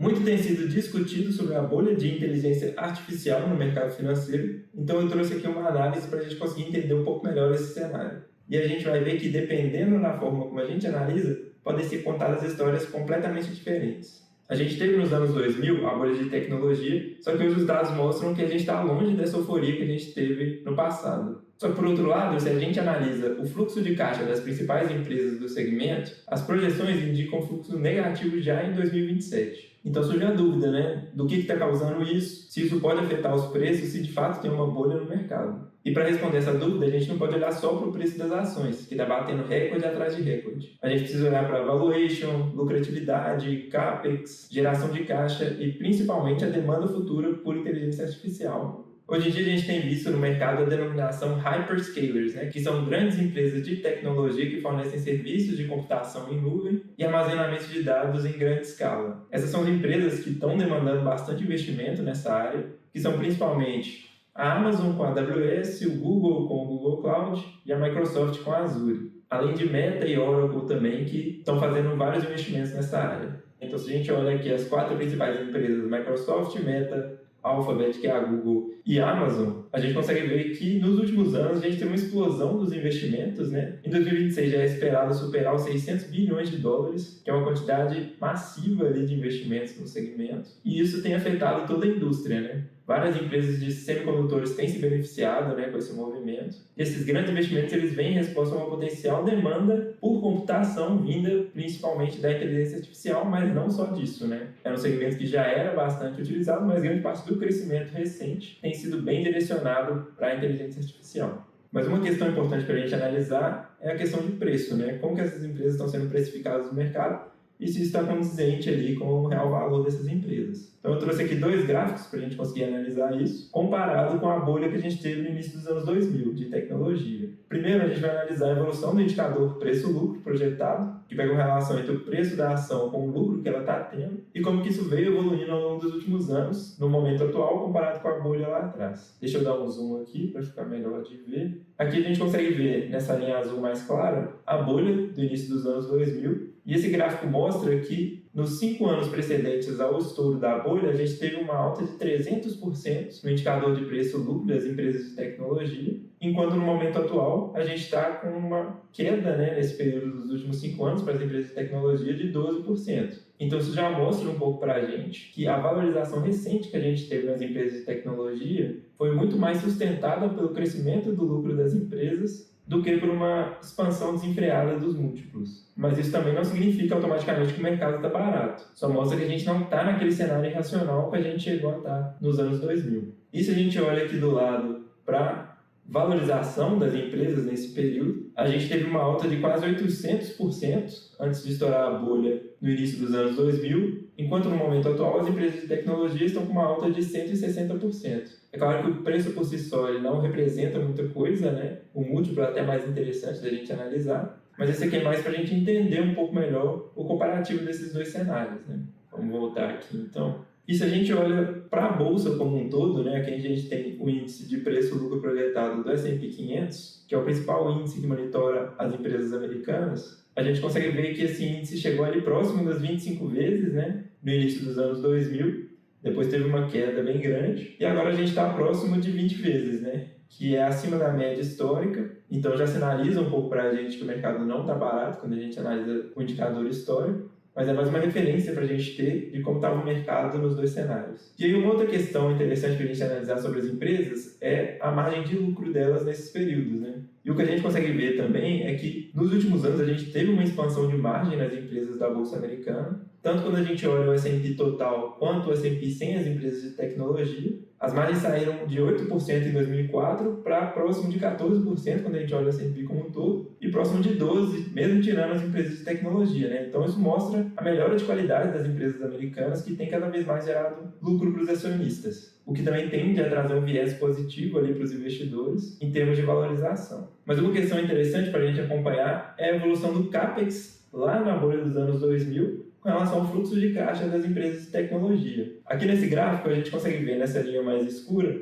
Muito tem sido discutido sobre a bolha de inteligência artificial no mercado financeiro, então eu trouxe aqui uma análise para a gente conseguir entender um pouco melhor esse cenário. E a gente vai ver que, dependendo da forma como a gente analisa, podem ser contadas histórias completamente diferentes. A gente teve nos anos 2000 a bolha de tecnologia, só que hoje os dados mostram que a gente está longe dessa euforia que a gente teve no passado. Só que, por outro lado, se a gente analisa o fluxo de caixa das principais empresas do segmento, as projeções indicam fluxo negativo já em 2027. Então surge a dúvida, né, do que está causando isso, se isso pode afetar os preços, se de fato tem uma bolha no mercado. E para responder essa dúvida, a gente não pode olhar só para o preço das ações, que está batendo recorde atrás de recorde. A gente precisa olhar para valuation, lucratividade, capex, geração de caixa e principalmente a demanda futura por inteligência artificial. Hoje em dia a gente tem visto no mercado a denominação hyperscalers, né, que são grandes empresas de tecnologia que fornecem serviços de computação em nuvem e armazenamento de dados em grande escala. Essas são as empresas que estão demandando bastante investimento nessa área, que são principalmente a Amazon com a AWS, o Google com o Google Cloud e a Microsoft com a Azure. Além de Meta e Oracle também, que estão fazendo vários investimentos nessa área. Então, se a gente olha aqui as 4 principais empresas, Microsoft, Meta, Alphabet, que é a Google, e Amazon, a gente consegue ver que nos últimos anos a gente tem uma explosão dos investimentos, né? Em 2026 já é esperado superar os 600 bilhões de dólares, que é uma quantidade massiva ali de investimentos no segmento, e isso tem afetado toda a indústria, né? Várias empresas de semicondutores têm se beneficiado, né, com esse movimento. E esses grandes investimentos eles vêm em resposta a uma potencial demanda por computação vinda principalmente da inteligência artificial, mas não só disso, né? É um segmento que já era bastante utilizado, mas grande parte do crescimento recente tem sido bem direcionado para a inteligência artificial. Mas uma questão importante para a gente analisar é a questão de preço, né? Como que essas empresas estão sendo precificadas no mercado e se isso está condizente ali com o real valor dessas empresas. Então eu trouxe aqui 2 gráficos para a gente conseguir analisar isso, comparado com a bolha que a gente teve no início dos anos 2000, de tecnologia. Primeiro a gente vai analisar a evolução do indicador preço-lucro projetado, que pega uma relação entre o preço da ação com o lucro que ela está tendo, e como que isso veio evoluindo ao longo dos últimos anos, no momento atual, comparado com a bolha lá atrás. Deixa eu dar um zoom aqui para ficar melhor de ver. Aqui a gente consegue ver, nessa linha azul mais clara, a bolha do início dos anos 2000, e esse gráfico mostra que nos 5 anos precedentes ao estouro da bolha, a gente teve uma alta de 300% no indicador de preço-lucro das empresas de tecnologia, enquanto no momento atual a gente está com uma queda, né, nesse período dos últimos 5 anos para as empresas de tecnologia de 12%. Então isso já mostra um pouco para a gente que a valorização recente que a gente teve nas empresas de tecnologia foi muito mais sustentada pelo crescimento do lucro das empresas do que por uma expansão desenfreada dos múltiplos. Mas isso também não significa automaticamente que o mercado está barato. Só mostra que a gente não está naquele cenário irracional que a gente chegou a estar nos anos 2000. E se a gente olha aqui do lado para valorização das empresas nesse período, a gente teve uma alta de quase 800% antes de estourar a bolha no início dos anos 2000, enquanto no momento atual as empresas de tecnologia estão com uma alta de 160%. É claro que o preço por si só ele não representa muita coisa, né? O múltiplo é até mais interessante da gente analisar, mas esse aqui é mais para a gente entender um pouco melhor o comparativo desses 2 cenários, né? Vamos voltar aqui então. E se a gente olha para a bolsa como um todo, né? Aqui a gente tem o índice de preço-lucro projetado do S&P 500, que é o principal índice que monitora as empresas americanas, a gente consegue ver que esse índice chegou ali próximo das 25 vezes, né? No início dos anos 2000, depois teve uma queda bem grande, e agora a gente está próximo de 20 vezes, né? Que é acima da média histórica, então já sinaliza um pouco para a gente que o mercado não está barato quando a gente analisa o indicador histórico, mas é mais uma referência para a gente ter de como estava o mercado nos 2 cenários. E aí uma outra questão interessante para a gente analisar sobre as empresas é a margem de lucro delas nesses períodos, né? E o que a gente consegue ver também é que nos últimos anos a gente teve uma expansão de margem nas empresas da Bolsa Americana, tanto quando a gente olha o S&P total quanto o S&P sem as empresas de tecnologia. As margens saíram de 8% em 2004 para próximo de 14% quando a gente olha o S&P como um todo, e próximo de 12%, mesmo tirando as empresas de tecnologia, né? Então isso mostra a melhora de qualidade das empresas americanas que tem cada vez mais gerado lucro para os acionistas, o que também tende a trazer um viés positivo ali para os investidores em termos de valorização. Mas uma questão interessante para a gente acompanhar é a evolução do CAPEX lá na bolha dos anos 2000, com relação ao fluxo de caixa das empresas de tecnologia. Aqui nesse gráfico a gente consegue ver nessa linha mais escura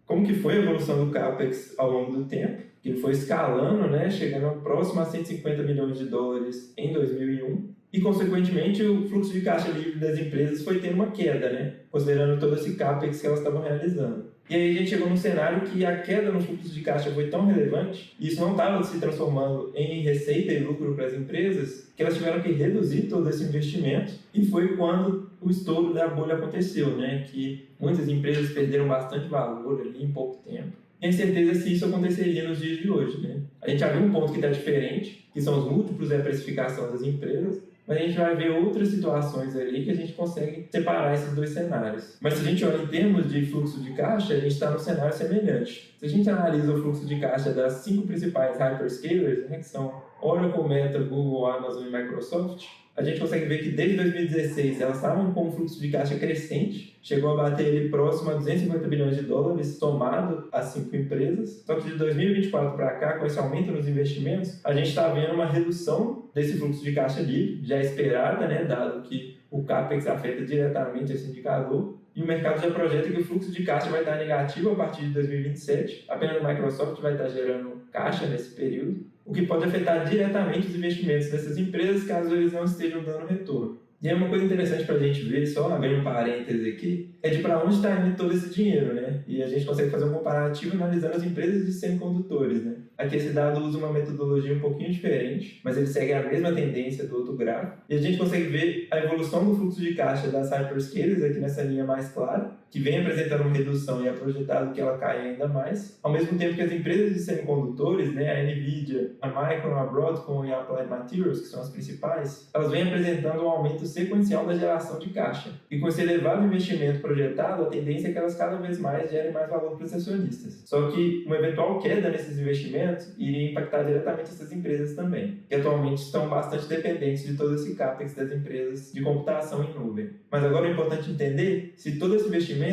como que foi a evolução do CAPEX ao longo do tempo, que ele foi escalando, né, chegando próximo a 150 milhões de dólares em 2001, e, consequentemente, o fluxo de caixa livre das empresas foi tendo uma queda, né? Considerando todo esse CAPEX que elas estavam realizando. E aí a gente chegou num cenário que a queda no fluxo de caixa foi tão relevante, e isso não estava se transformando em receita e lucro para as empresas, que elas tiveram que reduzir todo esse investimento, e foi quando o estouro da bolha aconteceu, né? Que muitas empresas perderam bastante valor ali em pouco tempo. Tenho certeza se isso aconteceria nos dias de hoje, né? A gente já viu um ponto que está diferente, que são os múltiplos da precificação das empresas, mas a gente vai ver outras situações ali que a gente consegue separar esses dois cenários. Mas se a gente olha em termos de fluxo de caixa, a gente está num cenário semelhante. Se a gente analisa o fluxo de caixa das 5 principais hyperscalers, né, que são Oracle, Meta, Google, Amazon e Microsoft, a gente consegue ver que desde 2016 elas estavam com um fluxo de caixa crescente, chegou a bater ele próximo a 250 bilhões de dólares somado às 5 empresas. Só que de 2024 para cá, com esse aumento nos investimentos, a gente está vendo uma redução desse fluxo de caixa livre, já esperada, né, dado que o CAPEX afeta diretamente esse indicador. E o mercado já projeta que o fluxo de caixa vai estar negativo a partir de 2027. Apenas a Microsoft vai estar gerando caixa nesse período, o que pode afetar diretamente os investimentos dessas empresas caso eles não estejam dando retorno. E é uma coisa interessante para a gente ver, só abrindo um parêntese aqui, é de para onde está indo todo esse dinheiro, né? E a gente consegue fazer um comparativo analisando as empresas de semicondutores, né? Aqui esse dado usa uma metodologia um pouquinho diferente, mas ele segue a mesma tendência do outro gráfico. E a gente consegue ver a evolução do fluxo de caixa das hyperscalers aqui nessa linha mais clara, que vem apresentando uma redução e é projetado que ela caia ainda mais, ao mesmo tempo que as empresas de semicondutores, né, a NVIDIA, a Micron, a Broadcom e a Applied Materials, que são as principais, elas vêm apresentando um aumento sequencial da geração de caixa. E com esse elevado investimento projetado, a tendência é que elas cada vez mais gerem mais valor para os acionistas. Só que uma eventual queda nesses investimentos iria impactar diretamente essas empresas também, que atualmente estão bastante dependentes de todo esse CAPEX das empresas de computação em nuvem. Mas agora é importante entender se todo esse investimento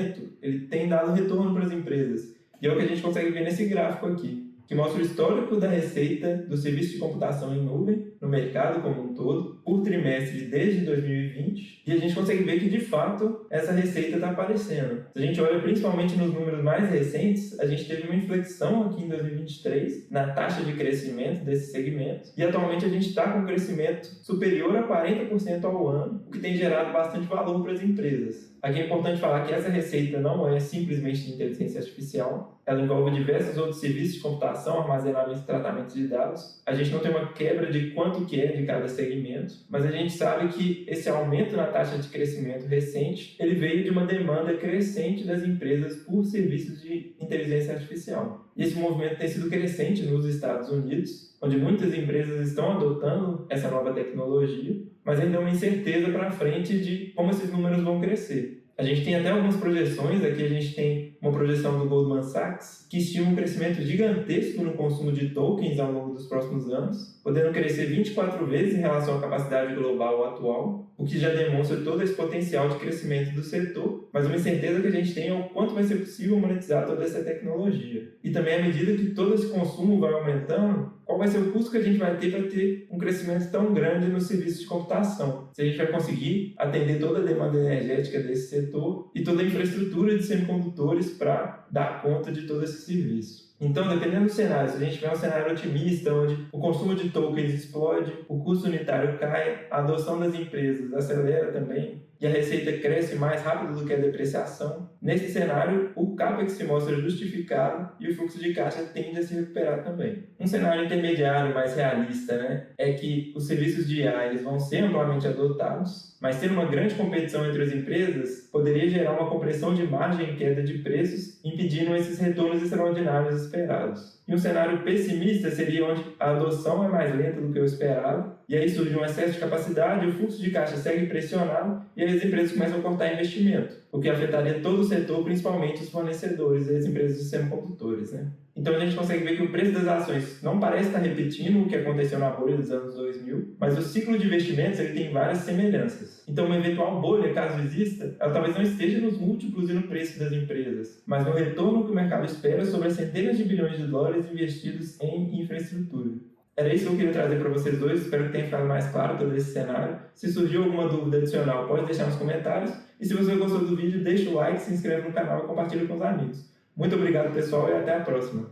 ele tem dado retorno para as empresas. E é o que a gente consegue ver nesse gráfico aqui, que mostra o histórico da receita do serviço de computação em nuvem no mercado como um todo, por trimestre desde 2020, e a gente consegue ver que, de fato, essa receita está aparecendo. Se a gente olha principalmente nos números mais recentes, a gente teve uma inflexão aqui em 2023 na taxa de crescimento desse segmento, e atualmente a gente está com um crescimento superior a 40% ao ano, o que tem gerado bastante valor para as empresas. Aqui é importante falar que essa receita não é simplesmente de inteligência artificial, ela envolve diversos outros serviços de computação, armazenamento e tratamento de dados. A gente não tem uma quebra de quanto que é de cada segmento, mas a gente sabe que esse aumento na taxa de crescimento recente, ele veio de uma demanda crescente das empresas por serviços de inteligência artificial. E esse movimento tem sido crescente nos Estados Unidos, onde muitas empresas estão adotando essa nova tecnologia, mas ainda é uma incerteza para frente de como esses números vão crescer. A gente tem até algumas projeções, aqui a gente tem uma projeção do Goldman Sachs, que estima um crescimento gigantesco no consumo de tokens ao longo dos próximos anos, podendo crescer 24 vezes em relação à capacidade global atual, o que já demonstra todo esse potencial de crescimento do setor, mas uma incerteza que a gente tem é o quanto vai ser possível monetizar toda essa tecnologia. E também, à medida que todo esse consumo vai aumentando, qual vai ser o custo que a gente vai ter para ter um crescimento tão grande nos serviços de computação? Se a gente vai conseguir atender toda a demanda energética desse setor e toda a infraestrutura de semicondutores para dar conta de todo esse serviço. Então, dependendo do cenário, se a gente tiver um cenário otimista, onde o consumo de tokens explode, o custo unitário cai, a adoção das empresas acelera também, e a receita cresce mais rápido do que a depreciação, nesse cenário, o CAPEX se mostra justificado e o fluxo de caixa tende a se recuperar também. Um cenário intermediário mais realista, né, é que os serviços de IA eles vão ser amplamente adotados, mas ter uma grande competição entre as empresas poderia gerar uma compressão de margem e queda de preços, impedindo esses retornos extraordinários esperados. E um cenário pessimista seria onde a adoção é mais lenta do que o esperado, e aí surge um excesso de capacidade, o fluxo de caixa segue pressionado, e aí as empresas começam a cortar investimento, o que afetaria todo o setor, principalmente os fornecedores e as empresas de semicondutores, né? Então a gente consegue ver que o preço das ações não parece estar repetindo o que aconteceu na bolha dos anos 2000, mas o ciclo de investimentos ele tem várias semelhanças. Então uma eventual bolha, caso exista, ela talvez não esteja nos múltiplos e no preço das empresas, mas no retorno que o mercado espera sobre as centenas de bilhões de dólares investidos em infraestrutura. Era isso que eu queria trazer para vocês dois, espero que tenha ficado mais claro todo esse cenário. Se surgiu alguma dúvida adicional, pode deixar nos comentários. E se você gostou do vídeo, deixa o like, se inscreve no canal e compartilha com os amigos. Muito obrigado, pessoal, e até a próxima.